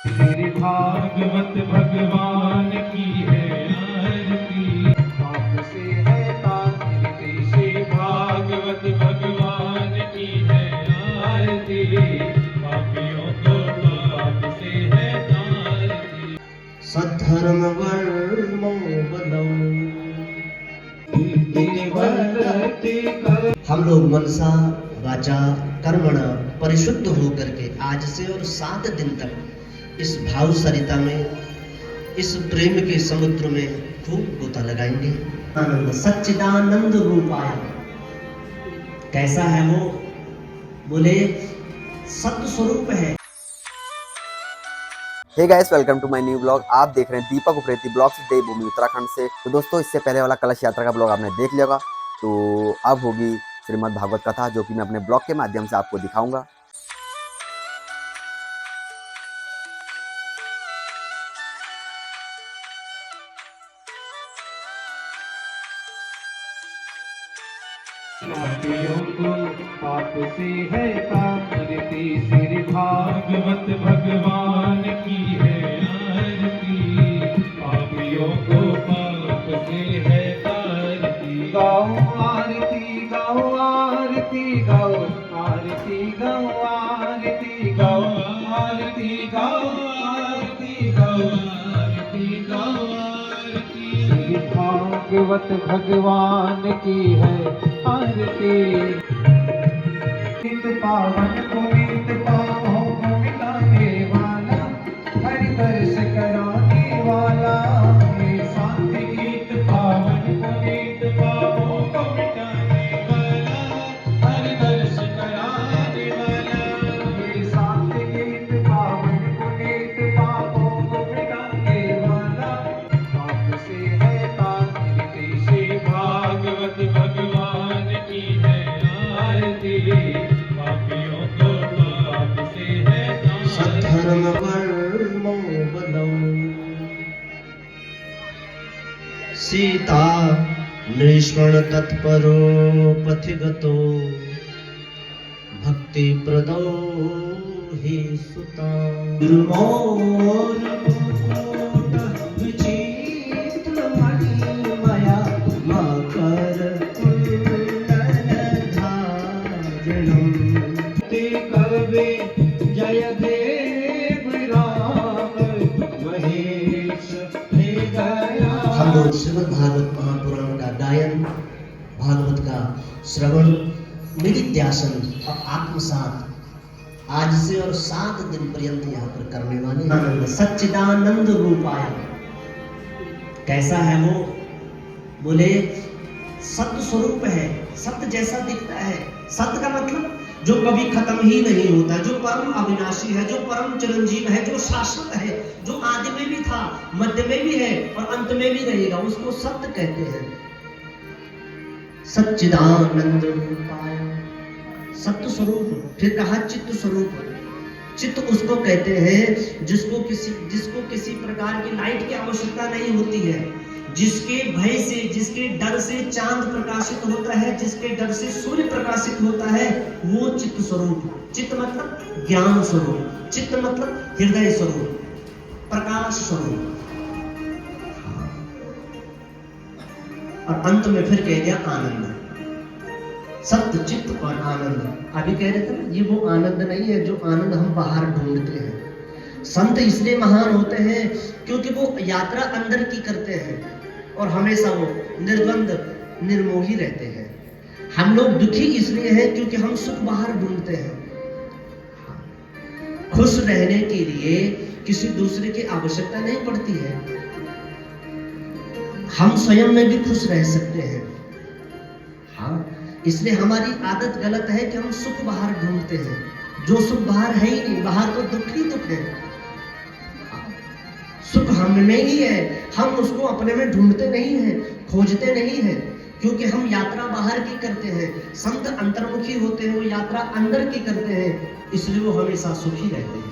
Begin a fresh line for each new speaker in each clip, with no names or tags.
श्री भागवत भगवान की है आरती, आपसे है तारती। श्री भागवत भगवान की है आरती, पापियों को पाप से है तारती।
सद्धर्म वर्मो बलौ। हम लोग मनसा वाचा कर्मणा परिशुद्ध होकर के आज से और 7 दिन तक इस भाव सरिता में, इस प्रेम के समुद्र में खूब गोता लगाएंगे। आनंद सच्चिदानंद रूपाय। कैसा है वो? बोले सत्य स्वरूप है।
Hey guys, welcome to my new blog. आप देख रहे हैं दीपक उप्रेती ब्लॉग्स देवभूमि उत्तराखंड से। तो दोस्तों, इससे पहले वाला कलश यात्रा का ब्लॉग आपने देख लिया होगा। तो अब होगी श्रीमद् भागवत कथा, जो कि मैं अपने ब्लॉग के माध्यम से आपको दिखाऊंगा।
पापियों को पाप से है तारती। श्री भागवत भगवान की है आरती, पापियों को पाप से है तारती। गाओ आरती गाओ आरती गाओ आरती गाओ आरती गाओ आरती गाओ आरती गाओ आरती गाओ आरती। श्री भागवत भगवान की है आरती। नित पावन पुनीत पापों को मिटाने वाला, हरि दर्श कराने वाला, ये शांति गीत पावन पुनीत पापों को मिटाने वाला, हरि दर्श कराने वाला, ये शांति गीत पावन पुनीत पापों को मिटाने वाला, पाप से है तारती। श्री भागवत भगवान की है आरती, पापियों को पाप से है तारती।
सद्धर्म वर्मो बलौ। सीता नृष्मण तत्परो पथिगतो, भक्ति प्रदो हि सुता। मणिमया मकर
कवे जय देव राम महेश हृदया।
हम लोग श्रीमद् भागवत महापुराण का गायन, भागवत का श्रवण, निधिध्यासन और आत्मसात आज से और 7 दिन पर्यंत यहाँ पर करने वाले। आनंद सच्चिदानंद रूपाय। कैसा है वो? बोले सत्य स्वरूप है, सत्य जैसा दिखता है। सत्य का मतलब जो कभी खत्म ही नहीं होता, जो परम अविनाशी है, जो परम चिरंजीव है, जो शाश्वत है, जो आदि में भी था, मध्य में भी है और अंत में भी रहेगा, उसको सत्य कहते हैं। सच्चिदानंद रूपाय, सत्य स्वरूप। फिर कहा चित्त स्वरूप। चित्त उसको कहते हैं जिसको किसी प्रकार की लाइट की आवश्यकता नहीं होती है, जिसके भय से, जिसके डर से चांद प्रकाशित होता है, जिसके डर से सूर्य प्रकाशित होता है, वो चित्त स्वरूप। चित्त मतलब ज्ञान स्वरूप, चित्त मतलब हृदय स्वरूप, प्रकाश स्वरूप। और अंत में फिर कह दिया आनंद। सत्य, चित्त और आनंद। अभी कह रहे थे ना, ये वो आनंद नहीं है जो आनंद हम बाहर ढूंढते हैं। संत इसलिए महान होते हैं क्योंकि वो यात्रा अंदर की करते हैं और हमेशा वो निर्द्वंद निर्मोही रहते हैं। हम लोग दुखी इसलिए हैं क्योंकि हम सुख बाहर ढूंढते हैं। खुश रहने के लिए किसी दूसरे की आवश्यकता नहीं पड़ती है, हम स्वयं में भी खुश रह सकते हैं। हाँ, इसलिए हमारी आदत गलत है कि हम सुख बाहर ढूंढते हैं, जो सुख बाहर है ही नहीं। बाहर तो दुख ही दुख है, सुख हम में ही है। हम उसको अपने में ढूंढते नहीं हैं, खोजते नहीं हैं, क्योंकि हम यात्रा बाहर की करते हैं। संत अंतर्मुखी होते हैं, वो यात्रा अंदर की करते हैं, इसलिए वो हमेशा सुखी रहते हैं।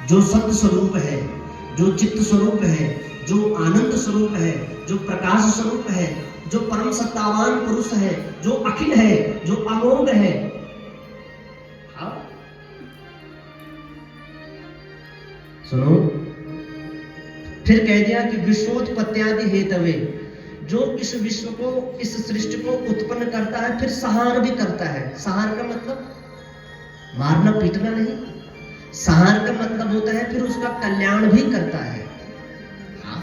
जो सत्य स्वरूप है, जो चित्त स्वरूप है, जो आनंद स्वरूप है, जो प्रकाश स्वरूप है, जो परम सत्तावान पुरुष है, जो अखिल है, जो अमोघ है, सुनो, फिर कह दिया कि विश्वोत्पत्त्यादि हेतवे, जो इस विश्व को, इस सृष्टि को उत्पन्न करता है फिर संहार भी करता है। संहार का मतलब मारना पीटना नहीं, संहार का मतलब होता है फिर उसका कल्याण भी करता है। हाँ।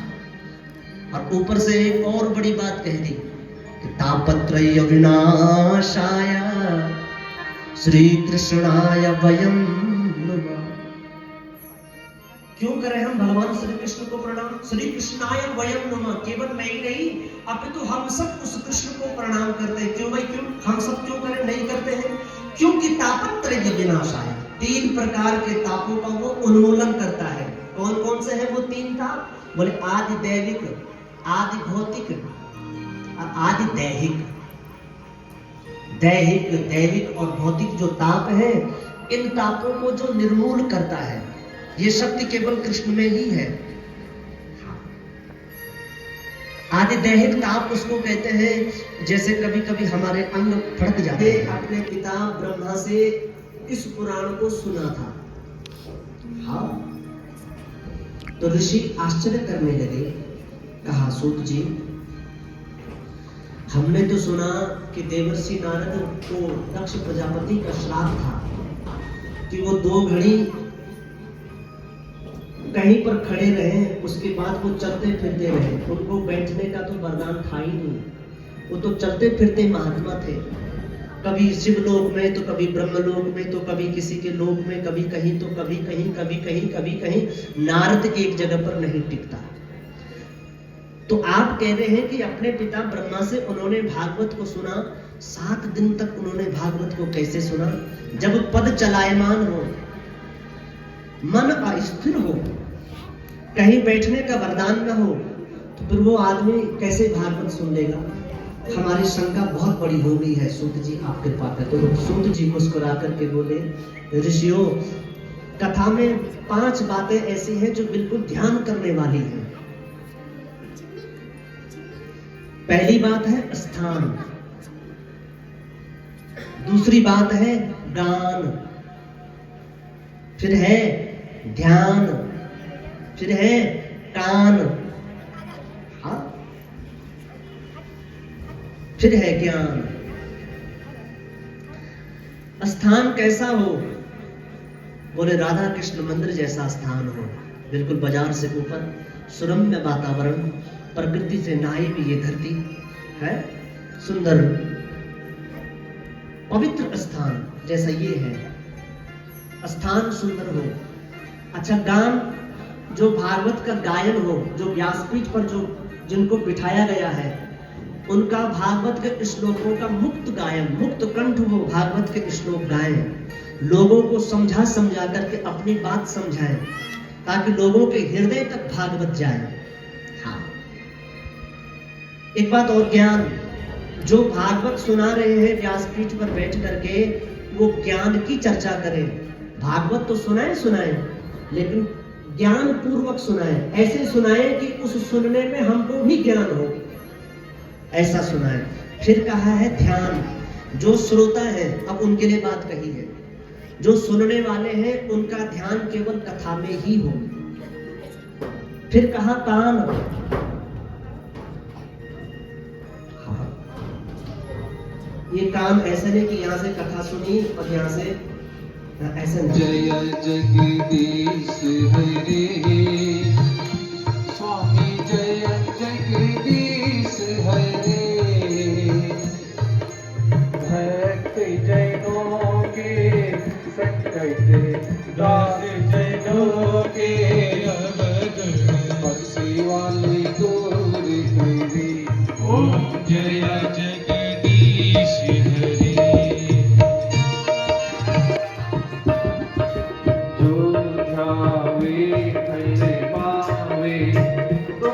और ऊपर से एक और बड़ी बात कह दी कि तापत्रय विनाशाय श्री कृष्णाय वयं नमः। क्यों करें हम भगवान श्री कृष्ण को प्रणाम? श्री कृष्णाय वयं नमः, केवल मैं ही नहीं अपितु हम सब उस कृष्ण को प्रणाम करते हैं। क्यों भाई, क्यों हम सब क्यों करें? नहीं करते हैं क्योंकि तापत्रय विनाशाय, 3 प्रकार के तापों का वो उन्मूलन करता है। कौन कौन से हैं वो 3 ताप? बोले आदि दैविक, आदि भौतिक और आदि दैहिक। दैहिक, दैविक और भौतिक जो ताप है, इन तापों को जो निर्मूल करता है, ये शक्ति केवल कृष्ण में ही है। आदि दैहिक ताप उसको कहते हैं, जैसे कभी कभी हमारे अंग फड़क जाते हैं। अपने पिता ब्रह्मा से इस पुराण को सुना था। हाँ, तो ऋषि आश्चर्य करने लगे, कहा सूत जी, हमने तो सुना कि देवर्षि नारद को दक्ष प्रजापति का श्राप था कि वो 2 घड़ी कहीं पर खड़े रहे, उसके बाद वो चलते फिरते रहे। उनको बैठने का तो वरदान था ही नहीं, वो तो चलते फिरते महात्मा थे। कभी शिवलोक में, तो कभी ब्रह्मलोक में, तो कभी किसी के लोक में, कभी कहीं, तो कभी कहीं, कभी कहीं, कभी कहीं। नारद एक जगह पर नहीं टिकता। तो आप कह रहे हैं कि अपने पिता ब्रह्मा से उन्होंने भागवत को सुना, 7 दिन तक उन्होंने भागवत को कैसे सुना? जब पद चलायमान हो, मन अस्थिर हो, कहीं बैठने का वरदान न हो, तो फिर वो आदमी कैसे भागवत सुन लेगा? हमारी शंका बहुत बड़ी हो गई है सूत जी आपके पास। तो सूत जी मुस्कुरा करके बोले, ऋषियों, कथा में 5 बातें ऐसी हैं जो बिल्कुल ध्यान करने वाली हैं। पहली बात है स्थान, दूसरी बात है गान, फिर है ध्यान, फिर है कान, हाँ, फिर है ज्ञान। स्थान कैसा हो? बोले राधा कृष्ण मंदिर जैसा स्थान हो, बिल्कुल बाजार से ऊपर, सुरम्य वातावरण, प्रकृति से नहाई हुई ये धरती है, सुंदर पवित्र स्थान जैसा ये है, स्थान सुंदर हो। अच्छा, गान, जो भागवत का गायन हो, जो व्यासपीठ पर जो जिनको बिठाया गया है, उनका भागवत के श्लोकों का मुक्त गायन, मुक्त कंठ वो भागवत के श्लोक गाएं, लोगों को समझा समझा करके अपनी बात समझाएं, ताकि लोगों के हृदय तक भागवत जाए। हाँ, एक बात और, ज्ञान, जो भागवत सुना रहे हैं व्यासपीठ पर बैठ करके, वो ज्ञान की चर्चा करें। भागवत तो सुनाए, लेकिन ज्ञान पूर्वक सुनाए, ऐसे सुनाए कि उस सुनने में हमको भी ज्ञान हो, ऐसा सुनाए। फिर कहा है ध्यान, जो श्रोता है, अब उनके लिए बात कही है, जो सुनने वाले हैं उनका ध्यान केवल कथा में ही हो। फिर कहा कान, हाँ, ये कान ऐसे नहीं कि यहां से कथा सुनी और यहां से ऐसे नहीं।
जय जगदीश हरे स्वामी, जय जगदीश हरे, भक्त जैनों के संकट दास, जैनों के बख्शी वाली दूर करे। ओम जय जगदीश हरे। जो ध्यावे हरे पावे, तो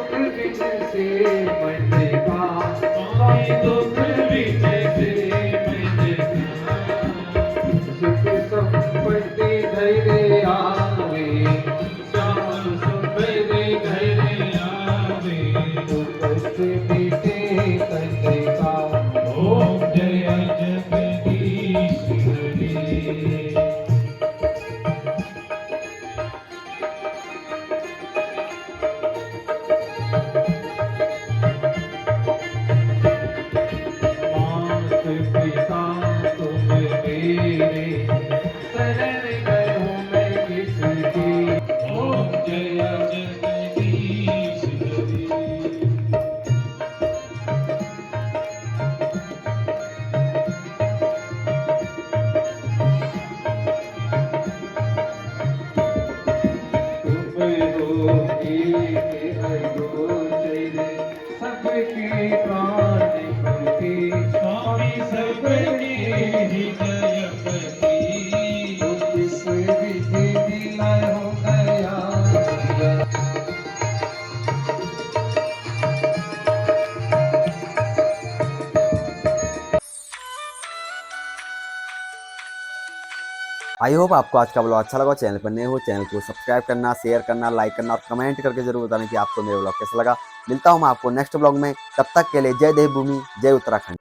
आई होप आपको आज का ब्लॉग अच्छा लगा। चैनल पर नए हो चैनल को सब्सक्राइब करना, शेयर करना, लाइक करना और कमेंट करके जरूर बताना कि आपको मेरा ब्लॉग कैसा लगा। मिलता हूँ मैं आपको नेक्स्ट ब्लॉग में, तब तक के लिए जय देवभूमि, जय उत्तराखंड।